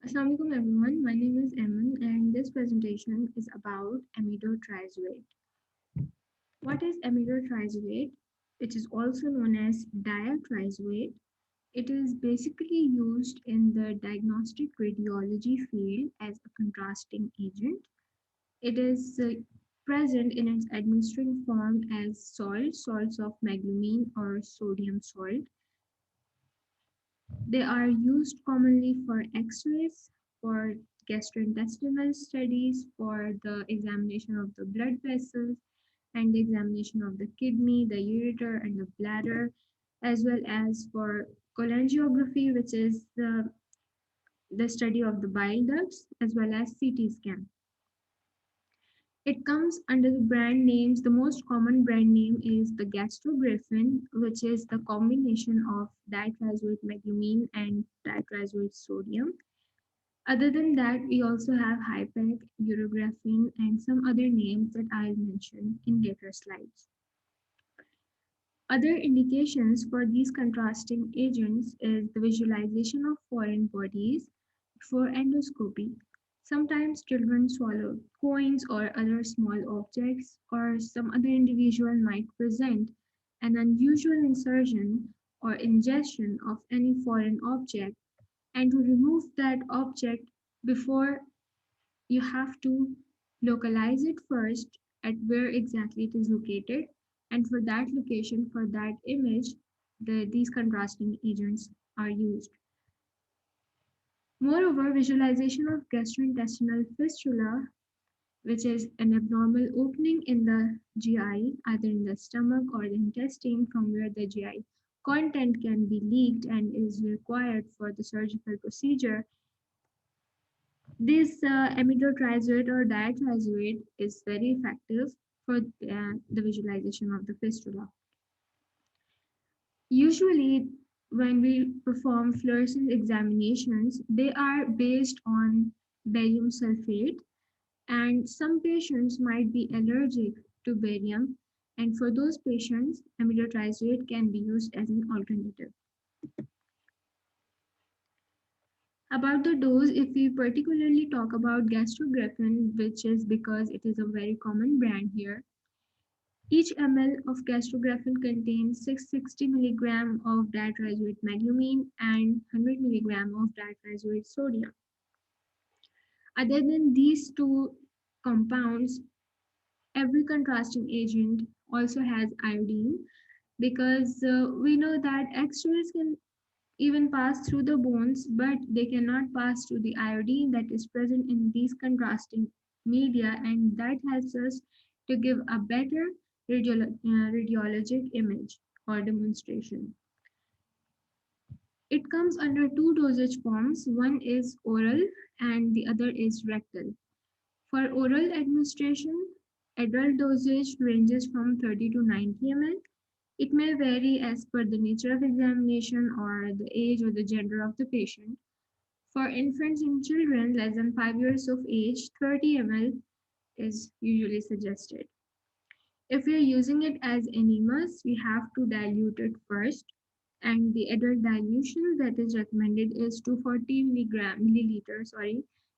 Assalamualaikum everyone, my name is Eman and this presentation is about amidotrizoate. What is amidotrizoate? It is also known as diatrizoate. It is basically used in the diagnostic radiology field as a contrasting agent. It is present in its administering form as salts of meglumine or sodium salt. They are used commonly for X-rays, for gastrointestinal studies, for the examination of the blood vessels, and the examination of the kidney, the ureter, and the bladder, as well as for cholangiography, which is the study of the bile ducts, as well as CT scan. It comes under the brand names. The most common brand name is the gastrografin, which is the combination of ditrizoate meglumine and ditrizoate sodium. Other than that, we also have HIPEC, urografin, and some other names that I'll mention in later slides. Other indications for these contrasting agents is the visualization of foreign bodies for endoscopy. Sometimes children swallow coins or other small objects, or some other individual might present an unusual insertion or ingestion of any foreign object, and to remove that object before you have to localize it first at where exactly it is located, and for that location, for that image, these contrasting agents are used. Moreover, visualization of gastrointestinal fistula, which is an abnormal opening in the GI, either in the stomach or the intestine, from where the GI content can be leaked and is required for the surgical procedure. This amidotrizoate or diatrizoate is very effective for the visualization of the fistula. Usually, when we perform fluorescence examinations, they are based on barium sulfate, and some patients might be allergic to barium, and for those patients, amidotrizoate can be used as an alternative. About the dose, if we particularly talk about gastrografin, which is because it is a very common brand here, each ml of gastrografin contains 660 mg of ditrizoate meglumine and 100 mg of ditrizoate sodium. Other than these two compounds, every contrasting agent also has iodine, because we know that X-rays can even pass through the bones, but they cannot pass through the iodine that is present in these contrasting media, and that helps us to give a better radiologic image or demonstration. It comes under two dosage forms. One is oral and the other is rectal. For oral administration, adult dosage ranges from 30 to 90 ml. It may vary as per the nature of examination or the age or the gender of the patient. For infants and children less than 5 years of age, 30 ml is usually suggested. If we are using it as enemas, we have to dilute it first, and the adult dilution that is recommended is 240 in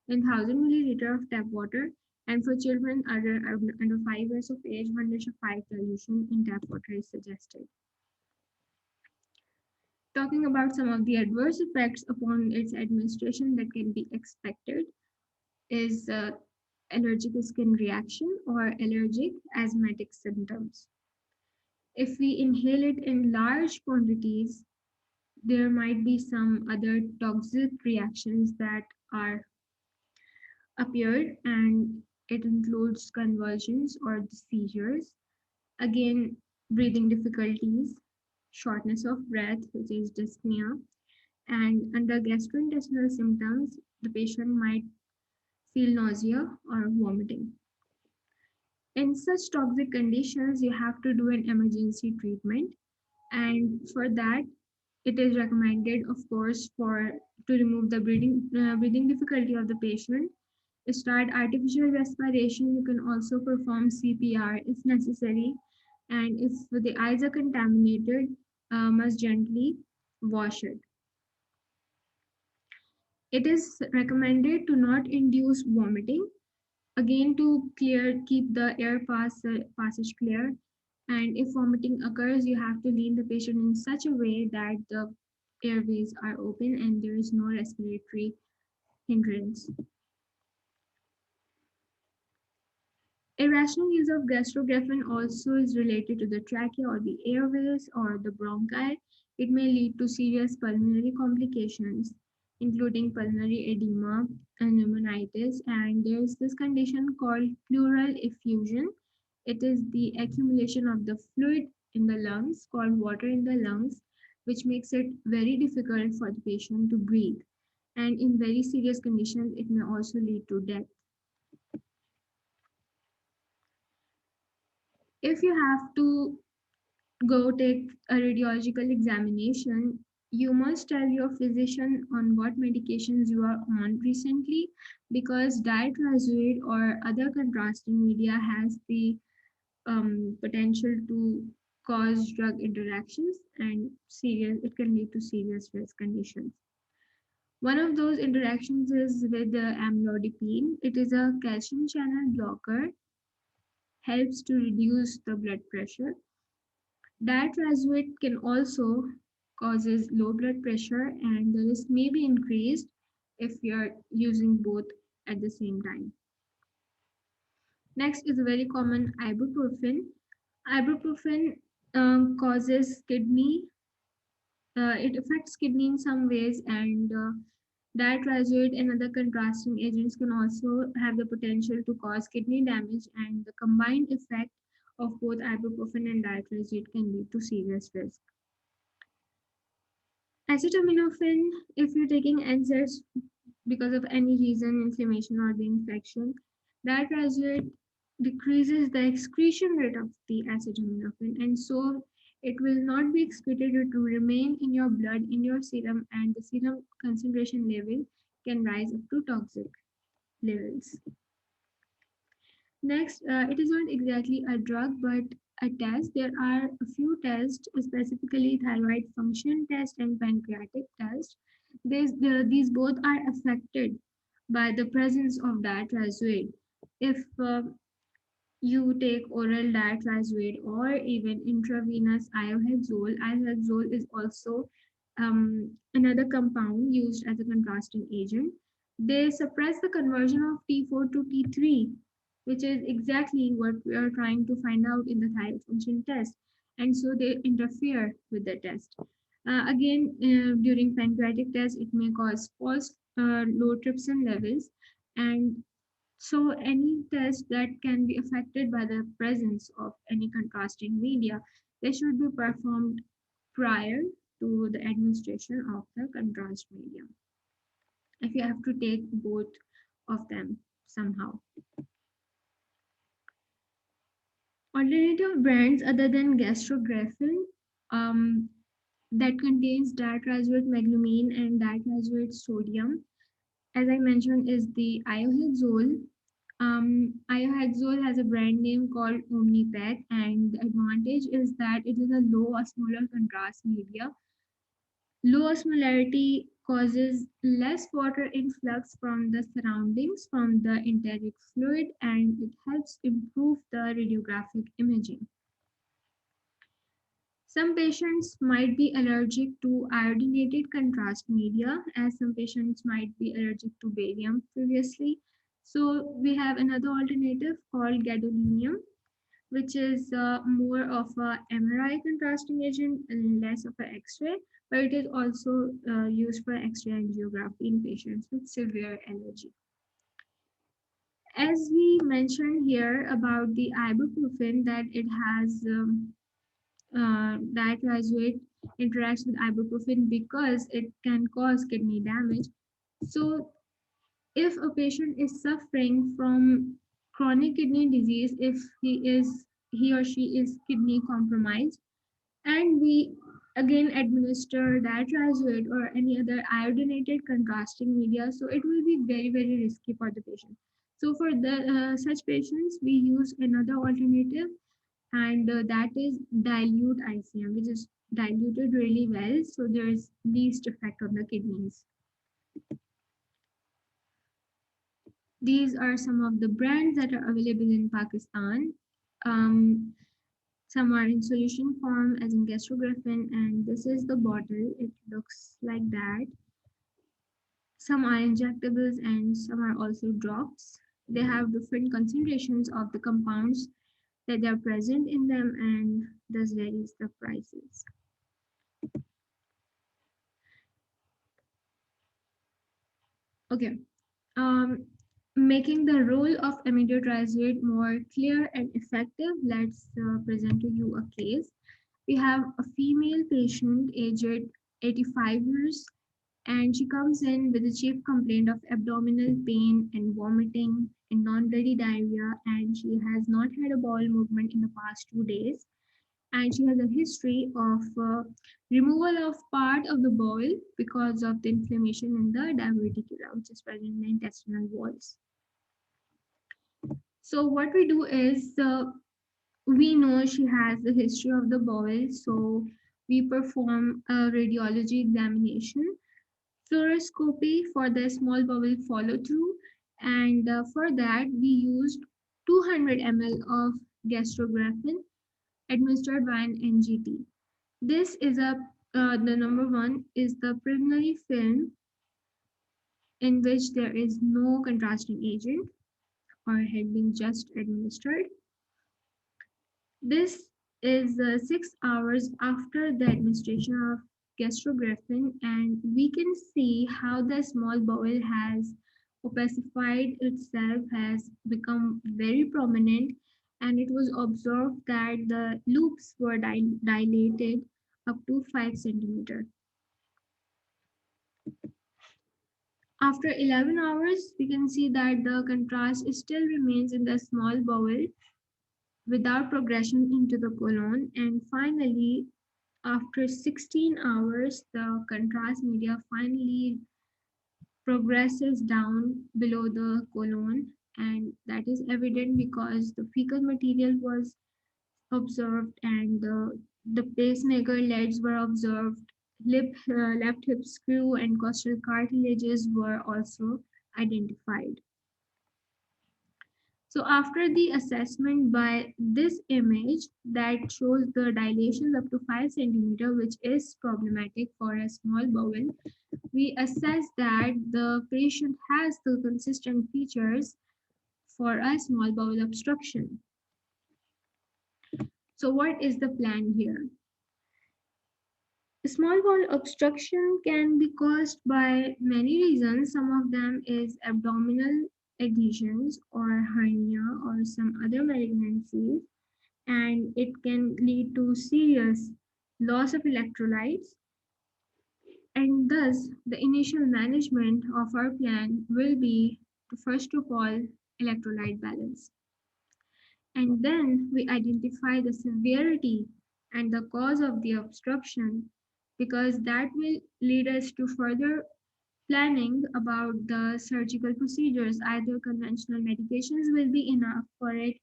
1000 milliliter of tap water, and for children under 5 years of age, 1:5 dilution in tap water is suggested. Talking about some of the adverse effects upon its administration that can be expected is allergic skin reaction or allergic asthmatic symptoms. If we inhale it in large quantities, there might be some other toxic reactions that are appeared, and it includes convulsions or seizures. Again, breathing difficulties, shortness of breath, which is dyspnea, and under gastrointestinal symptoms, the patient might feel nausea or vomiting. In such toxic conditions, you have to do an emergency treatment, and for that, it is recommended, of course, for to remove the breathing difficulty of the patient. Start artificial respiration. You can also perform CPR if necessary, and if the eyes are contaminated, must gently wash it. It is recommended to not induce vomiting, again to keep the passage clear. And if vomiting occurs, you have to lean the patient in such a way that the airways are open and there is no respiratory hindrance. Irrational use of gastrografin also is related to the trachea or the airways or the bronchi. It may lead to serious pulmonary complications, including pulmonary edema and pneumonitis. And there's this condition called pleural effusion. It is the accumulation of the fluid in the lungs, called water in the lungs, which makes it very difficult for the patient to breathe. And in very serious conditions, it may also lead to death. If you have to go take a radiological examination, you must tell your physician on what medications you are on recently, because diatrizoid or other contrasting media has the potential to cause drug interactions and it can lead to serious risk conditions. One of those interactions is with the amlodipine. It is a calcium channel blocker, helps to reduce the blood pressure. Diatrizoate can also causes low blood pressure and the risk may be increased if you're using both at the same time. Next is a very common ibuprofen. Ibuprofen causes kidney, it affects kidney in some ways, and diatrizoate and other contrasting agents can also have the potential to cause kidney damage, and the combined effect of both ibuprofen and diatrizoate can lead to serious risk. Acetaminophen, if you're taking NSAIDs because of any reason, inflammation or the infection, diatrizoate decreases the excretion rate of the acetaminophen, and so it will not be excreted. It will remain in your blood, in your serum, and the serum concentration level can rise up to toxic levels. Next, it is not exactly a drug but a test. There are a few tests, specifically thyroid function test and pancreatic test. These both are affected by the presence of diatrizoate. If you take oral diatrizoate or even intravenous iohexol, iohexol is also another compound used as a contrasting agent. They suppress the conversion of T4 to T3, which is exactly what we are trying to find out in the thyroid function test. And so they interfere with the test. During pancreatic test, it may cause false low trypsin levels. And so any test that can be affected by the presence of any contrasting media, they should be performed prior to the administration of the contrast media, if you have to take both of them somehow. Alternative brands other than gastrografin that contains diatrizoate meglumine and diatrizoate sodium, as I mentioned, is the iohexol. Iohexol has a brand name called Omnipet, and the advantage is that it is a low osmolar contrast media. Low osmolarity causes less water influx from the surroundings, from the enteric fluid, and it helps improve the radiographic imaging. Some patients might be allergic to iodinated contrast media, as some patients might be allergic to barium previously. So we have another alternative called gadolinium, which is more of a MRI contrasting agent and less of an X-ray, but it is also used for X-ray angiography in patients with severe allergy. As we mentioned here about the ibuprofen, that it has diatrizoate interacts with ibuprofen because it can cause kidney damage. So if a patient is suffering from chronic kidney disease, if he or she is kidney compromised, and we again administer diatrizoate or any other iodinated contrasting media, so it will be very risky for the patient. So for the such patients, we use another alternative, and that is dilute ICM, which is diluted really well, so there is least effect on the kidneys. These are some of the brands that are available in Pakistan. Um, some are in solution form as in gastrografin, and this is the bottle. It looks like that. Some are injectables and some are also drops. They have different concentrations of the compounds that are present in them, and thus varies the prices. Okay. Um, Making the role of amyloid more clear and effective, let's present to you a case. We have a female patient aged 85 years, and she comes in with a chief complaint of abdominal pain and vomiting and non-bloody diarrhea, and she has not had a bowel movement in the past 2 days, and she has a history of removal of part of the bowel because of the inflammation in the diverticula, which is present in the intestinal walls. So what we do is we know she has the history of the bowel, so we perform a radiology examination, fluoroscopy for the small bowel follow through, and for that we used 200 ml of gastrografin administered by an NGT. This is the number one is the preliminary film in which there is no contrasting agent or had been just administered. This is 6 hours after the administration of gastrografin, and we can see how the small bowel has opacified itself, has become very prominent, and it was observed that the loops were dilated up to 5 centimeter. After 11 hours, we can see that the contrast still remains in the small bowel without progression into the colon. And finally, after 16 hours, the contrast media finally progresses down below the colon. And that is evident because the fecal material was observed and the pacemaker leads were observed. Left hip screw and costal cartilages were also identified. So after the assessment by this image that shows the dilation up to 5 centimeter, which is problematic for a small bowel, we assess that the patient has the consistent features for a small bowel obstruction. So what is the plan here? Small bowel obstruction can be caused by many reasons. Some of them is abdominal adhesions or hernia or some other malignancies, and it can lead to serious loss of electrolytes, and thus the initial management of our plan will be to first of all electrolyte balance, and then we identify the severity and the cause of the obstruction, because that will lead us to further planning about the surgical procedures. Either conventional medications will be enough for it,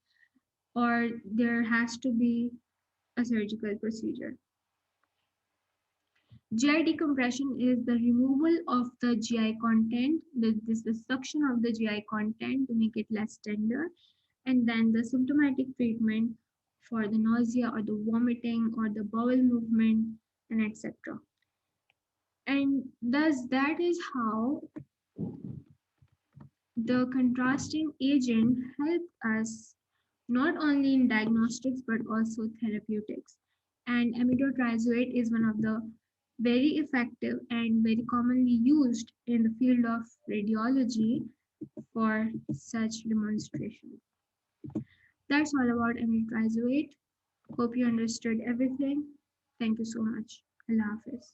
or there has to be a surgical procedure. GI decompression is the removal of the GI content. This is the suction of the GI content to make it less tender. And then the symptomatic treatment for the nausea or the vomiting or the bowel movement and etc. And thus that is how the contrasting agent helped us not only in diagnostics but also therapeutics. And amidotrizoate is one of the very effective and very commonly used in the field of radiology for such demonstration. That's all about amidotrizoate. Hope you understood everything. Thank you so much. Allah Hafiz.